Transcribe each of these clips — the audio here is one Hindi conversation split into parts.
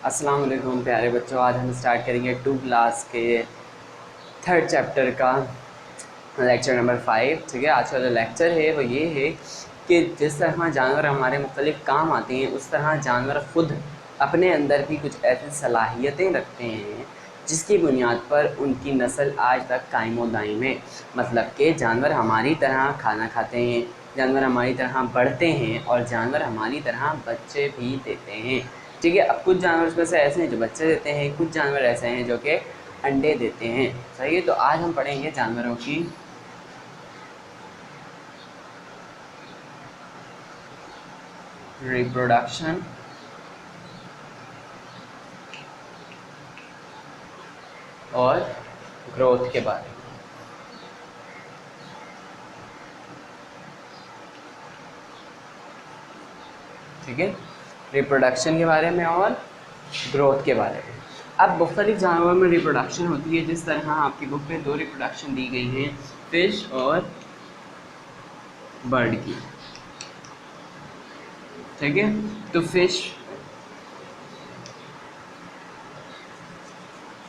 अस्सलाम वालेकुम प्यारे बच्चों। आज हम स्टार्ट करेंगे 2 क्लास के 3rd चैप्टर का लेक्चर नंबर 5। ठीक है, आज का जो लेक्चर है वो ये है कि जिस तरह जानवर हमारे मुख्तलिफ़ काम आते हैं उस तरह जानवर ख़ुद अपने अंदर भी कुछ ऐसी सलाहियतें रखते हैं जिसकी बुनियाद पर उनकी नस्ल आज तक कायम व दायम है। मतलब कि जानवर हमारी तरह खाना खाते हैं, जानवर हमारी तरह बढ़ते हैं और जानवर हमारी तरह बच्चे भी देते हैं। ठीक है, अब कुछ जानवर उसमें से ऐसे हैं जो बच्चे देते हैं, कुछ जानवर ऐसे हैं जो कि अंडे देते हैं। सही है, तो आज हम पढ़ेंगे जानवरों की रिप्रोडक्शन और ग्रोथ के बारे में। ठीक है, रिप्रोडक्शन के बारे में और ग्रोथ के बारे में। अब मुख्तलिफ जानवरों में रिप्रोडक्शन होती है। जिस तरह आपकी बुक में 2 रिप्रोडक्शन दी गई हैं, फिश और बर्ड की। ठीक है, तो फिश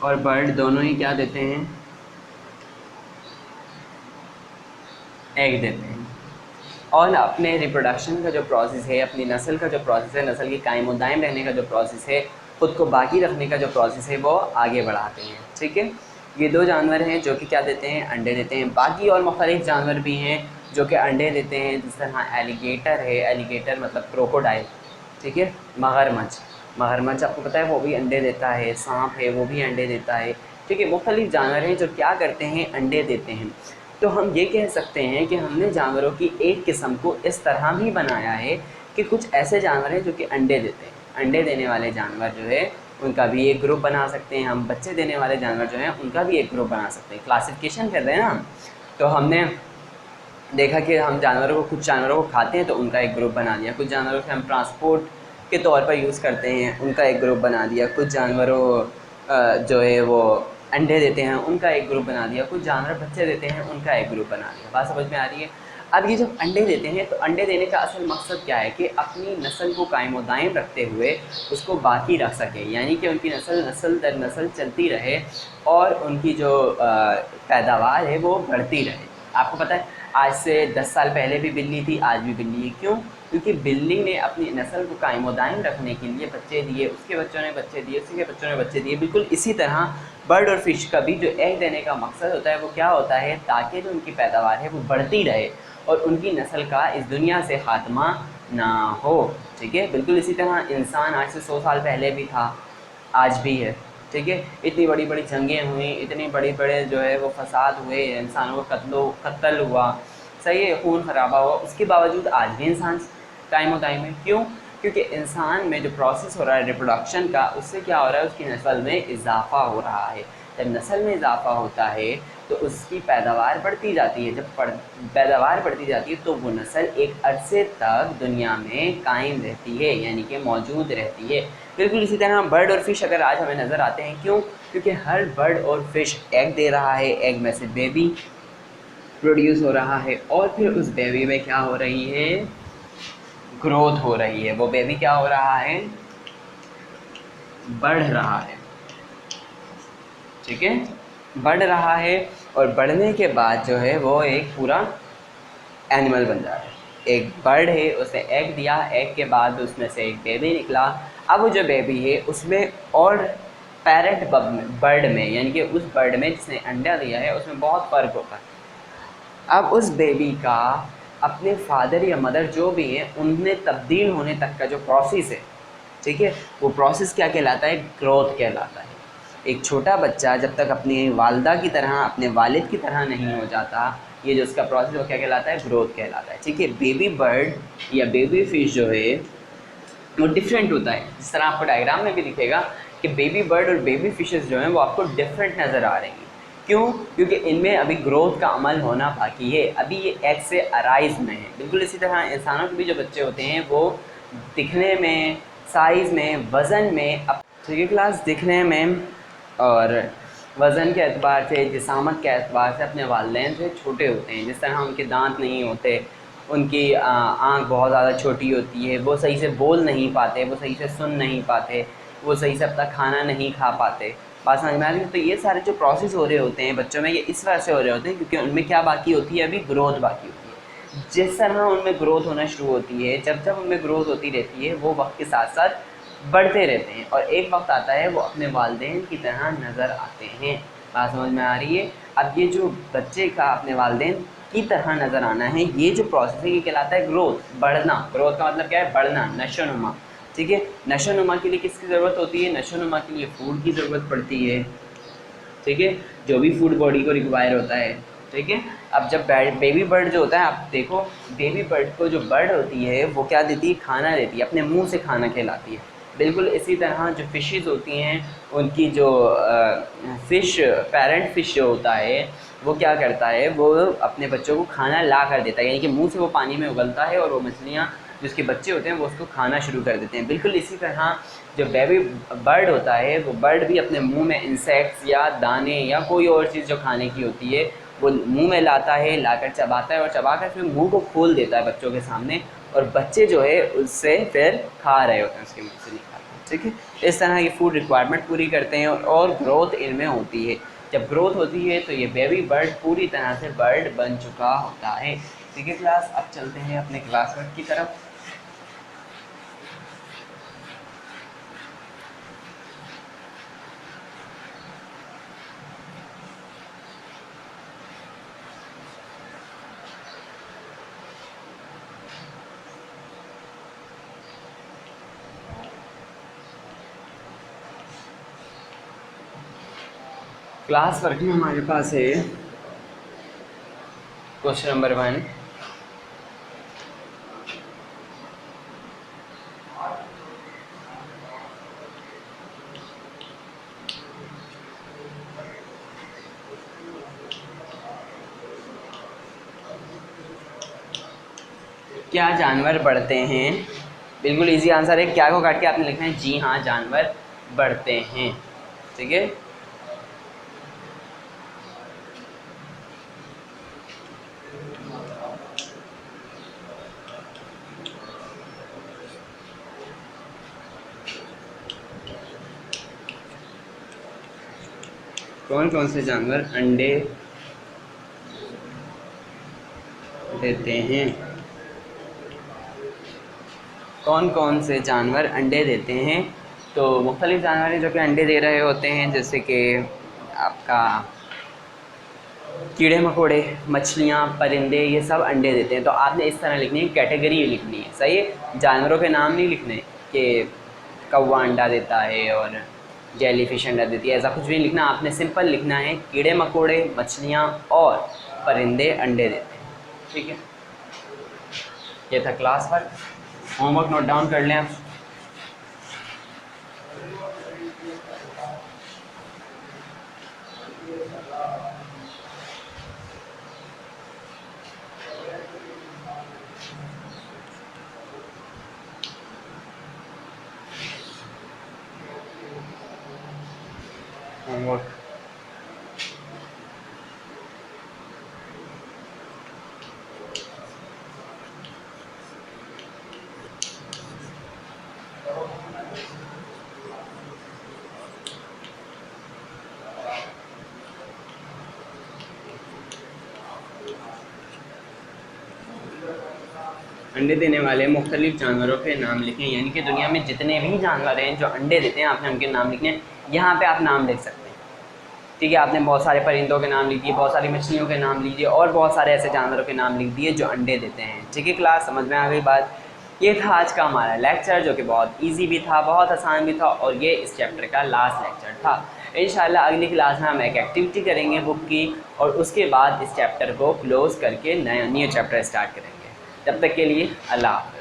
और बर्ड दोनों ही क्या देते हैं? एग देते हैं। और अपने रिप्रोडक्शन का जो प्रोसेस है, अपनी नस्ल का जो प्रोसेस है, नस्ल की कायम दायम रहने का जो प्रोसेस है, ख़ुद को बाकी रखने का जो प्रोसेस है, वो आगे बढ़ाते हैं। ठीक है, ये 2 जानवर हैं जो कि क्या देते हैं? अंडे देते हैं। बाकी और मुख्तलिफ जानवर भी हैं जो कि अंडे देते हैं। जिस तरह एलिगेटर है, एलिगेटर मतलब क्रोकोडाइल। ठीक है, मगरमच्छ आपको पता है वो भी अंडे देता है। सांप है वो भी अंडे देता है। ठीक है, मुख्तलिफ जानवर हैं जो क्या करते हैं? अंडे देते हैं। तो हम ये कह सकते हैं कि हमने जानवरों की एक किस्म को इस तरह भी बनाया है कि कुछ ऐसे जानवर हैं जो कि अंडे देते हैं। अंडे देने वाले जानवर जो है उनका भी एक ग्रुप बना सकते हैं हम। बच्चे देने वाले जानवर जो हैं उनका भी एक ग्रुप बना सकते हैं। क्लासिफिकेशन कर रहे हैं ना हम, तो हमने देखा कि हम जानवरों को, कुछ जानवरों को खाते हैं तो उनका एक ग्रुप बना दिया। कुछ जानवरों को हम ट्रांसपोर्ट के तौर पर यूज़ करते हैं, उनका एक ग्रुप बना दिया। कुछ जानवरों जो है वो अंडे देते हैं, उनका एक ग्रुप बना दिया। कुछ जानवर बच्चे देते हैं, उनका एक ग्रुप बना दिया। बात समझ में आ रही है? अब ये जब अंडे देते हैं तो अंडे देने का असल मकसद क्या है कि अपनी नस्ल को कायम व दायम रखते हुए उसको बाकी रख सके, यानी कि उनकी नस्ल दर नस्ल चलती रहे और उनकी जो पैदावार है वो बढ़ती रहे। आपको पता है आज से 10 साल पहले भी बिल्ली थी, आज भी बिल्ली है। क्यों? क्योंकि बिल्ली ने अपनी नस्ल को कायम व दायम रखने के लिए बच्चे दिए, उसके बच्चों ने बच्चे दिए, उसी के बच्चों ने बच्चे दिए। बिल्कुल इसी तरह बर्ड और फिश का भी जो एग देने का मकसद होता है वो क्या होता है? ताकि जो उनकी पैदावार है वो बढ़ती रहे और उनकी नस्ल का इस दुनिया से ख़ात्मा ना हो। ठीक है, बिल्कुल इसी तरह इंसान आज से 100 साल पहले भी था, आज भी है। ठीक है, इतनी बड़ी बड़ी जंगें हुई, इतने बड़े बड़े जो है वो फसाद हुए, इंसानों का कत्ल हुआ, सही है, खून खराबा हुआ, उसके बावजूद आज भी इंसान टाइम और टाइम है। क्यों? क्योंकि इंसान में जो प्रोसेस हो रहा है रिप्रोडक्शन का, उससे क्या हो रहा है? उसकी नस्ल में इजाफ़ा हो रहा है। जब नस्ल में इजाफ़ा होता है तो उसकी पैदावार बढ़ती जाती है। जब पैदावार बढ़ती जाती है तो वो नस्ल एक अरसे तक दुनिया में कायम रहती है, यानी कि मौजूद रहती है। बिल्कुल इसी तरह बर्ड और फिश अगर आज हमें नज़र आते हैं, क्यों? क्योंकि हर बर्ड और फिश एग दे रहा है, एग में से बेबी प्रोड्यूस हो रहा है और फिर उस बेबी में क्या हो रही है? ग्रोथ हो रही है। वो बेबी क्या हो रहा है? बढ़ रहा है। ठीक है, बढ़ रहा है और बढ़ने के बाद जो है वो एक पूरा एनिमल बन जाता है। एक बर्ड है, उसने एग दिया, एग के बाद उसमें से एक बेबी निकला। अब वो जो बेबी है उसमें और पैरेंट बर्ड में, यानी कि उस बर्ड में जिसने अंडा दिया है उसमें बहुत फ़र्क होता है। अब उस बेबी का अपने फादर या मदर जो भी हैं उनमें तब्दील होने तक का जो प्रोसेस है, ठीक है, वो प्रोसेस क्या कहलाता है? ग्रोथ कहलाता है। एक छोटा बच्चा जब तक अपनी वालदा की तरह, अपने वालिद की तरह नहीं हो जाता, ये जो उसका प्रोसेस वो क्या कहलाता है? ग्रोथ कहलाता है। ठीक है, बेबी बर्ड या बेबी फिश जो है वो डिफरेंट होता है। जिस तरह आपको डायग्राम में भी दिखेगा कि बेबी बर्ड और बेबी फिशेस जो हैं वो आपको डिफरेंट नज़र आ रही हैं। क्यों? क्योंकि इनमें अभी ग्रोथ का अमल होना बाकी है, अभी ये एग से अराइज में है। बिल्कुल इसी तरह इंसानों के भी जो बच्चे होते हैं वो दिखने में, साइज़ में, वज़न में, अब ठीक है क्लास, दिखने में और वज़न के एतबार से, जिसामत के एतबार से अपने वालिदैन से छोटे होते हैं। जिस तरह उनके दांत नहीं होते, उनकी आँख बहुत ज़्यादा छोटी होती है, वो सही से बोल नहीं पाते, वो सही से सुन नहीं पाते, वो सही से अपना खाना नहीं खा पाते। बात समझ में आ रही है? तो ये सारे जो प्रोसेस हो रहे होते हैं बच्चों में, ये इस वजह से हो रहे होते हैं क्योंकि उनमें क्या बाकी होती है, अभी ग्रोथ बाकी होती है। जिस तरह उनमें ग्रोथ होना शुरू होती है, जब जब उनमें ग्रोथ होती रहती है, वो वक्त के साथ साथ बढ़ते रहते हैं और एक वक्त आता है वो अपने वालिदैन की तरह नज़र आते हैं। बात समझ में आ रही है? अब ये जो बच्चे का अपने वालिदैन की तरह नज़र आना है, ये जो प्रोसेस है ये कहलाता है ग्रोथ, बढ़ना। ग्रोथ का मतलब क्या है? बढ़ना, नशोनुमा। ठीक है, नशोनुमा के लिए किसकी ज़रूरत होती है? नशोनुमा के लिए फूड की ज़रूरत पड़ती है। ठीक है, जो भी फूड बॉडी को रिक्वायर होता है। ठीक है, अब जब बेबी बर्ड जो होता है, आप देखो बेबी बर्ड को जो बर्ड होती है वो क्या देती है? खाना देती है, अपने मुंह से खाना खिलाती है। बिल्कुल इसी तरह जो फ़िशेज़ होती हैं, उनकी जो फ़िश, पेरेंट फ़िश जो होता है वो क्या करता है? वो अपने बच्चों को खाना ला कर देता है, यानी कि मुंह से वो पानी में उगलता है और वो मछलियाँ जिसके बच्चे होते हैं वो उसको खाना शुरू कर देते हैं। बिल्कुल इसी तरह जो बेबी बर्ड होता है वो बर्ड भी अपने मुंह में इंसेक्ट्स या दाने या कोई और चीज़ जो खाने की होती है वो मुंह में लाता है, लाकर चबाता है और चबाकर फिर मुंह को खोल देता है बच्चों के सामने, और बच्चे जो है उससे फिर खा रहे होते हैं, उसके मुंह से निकाल कर। ठीक है, इस तरह की फूड रिक्वायरमेंट पूरी करते हैं और ग्रोथ इनमें होती है। जब ग्रोथ होती है तो ये बेबी बर्ड पूरी तरह से बर्ड बन चुका होता है। ठीक है क्लास, अब चलते हैं अपने क्लास वर्क की तरफ। क्लास वर्क में हमारे पास है क्वेश्चन नंबर 1। क्या जानवर बढ़ते हैं? बिल्कुल इजी आंसर है, क्या को काट के आपने लिखना है जी हाँ, जानवर बढ़ते हैं। ठीक है, कौन कौन से जानवर अंडे देते हैं? कौन कौन से जानवर अंडे देते हैं? तो मुख्तलिफ़ जानवर हैं जो कि अंडे दे रहे होते हैं, जैसे कि आपका कीड़े मकोड़े, मछलियाँ, परिंदे, ये सब अंडे देते हैं। तो आपने इस तरह लिखनी है, कैटेगरी लिखनी है, सही है। जानवरों के नाम नहीं लिखने कि कौवा अंडा देता है और जेली फिश अंडा देती है, ऐसा कुछ भी नहीं लिखना। आपने सिंपल लिखना है कीड़े मकोड़े, मछलियाँ और परिंदे अंडे देते हैं। ठीक है, ये था class work. Homework note down कर लें आप। होमवर्क अंडे देने वाले मुख्तलिफ जानवरों के नाम लिखें, यानी कि दुनिया में जितने भी जानवर हैं जो अंडे देते हैं आपने उनके नाम लिखने हैं। यहाँ पे आप नाम लिख सकते हैं। ठीक है, आपने बहुत सारे परिंदों के नाम लिख दिए, बहुत सारी मछलियों के नाम लीजिए और बहुत सारे ऐसे जानवरों के नाम लिख दिए जो अंडे देते हैं। ठीक है क्लास, समझ में आ गई बात? ये था आज का हमारा लेक्चर, जो कि बहुत ईजी भी था, बहुत आसान भी था, और ये इस चैप्टर का लास्ट लेक्चर था। इंशाल्लाह अगली क्लास में हम एक एक्टिविटी करेंगे बुक की, और उसके बाद इस चैप्टर को क्लोज़ करके नया न्यू चैप्टर स्टार्ट करेंगे। तब तक के लिए अल्लाह हाफ़िज़।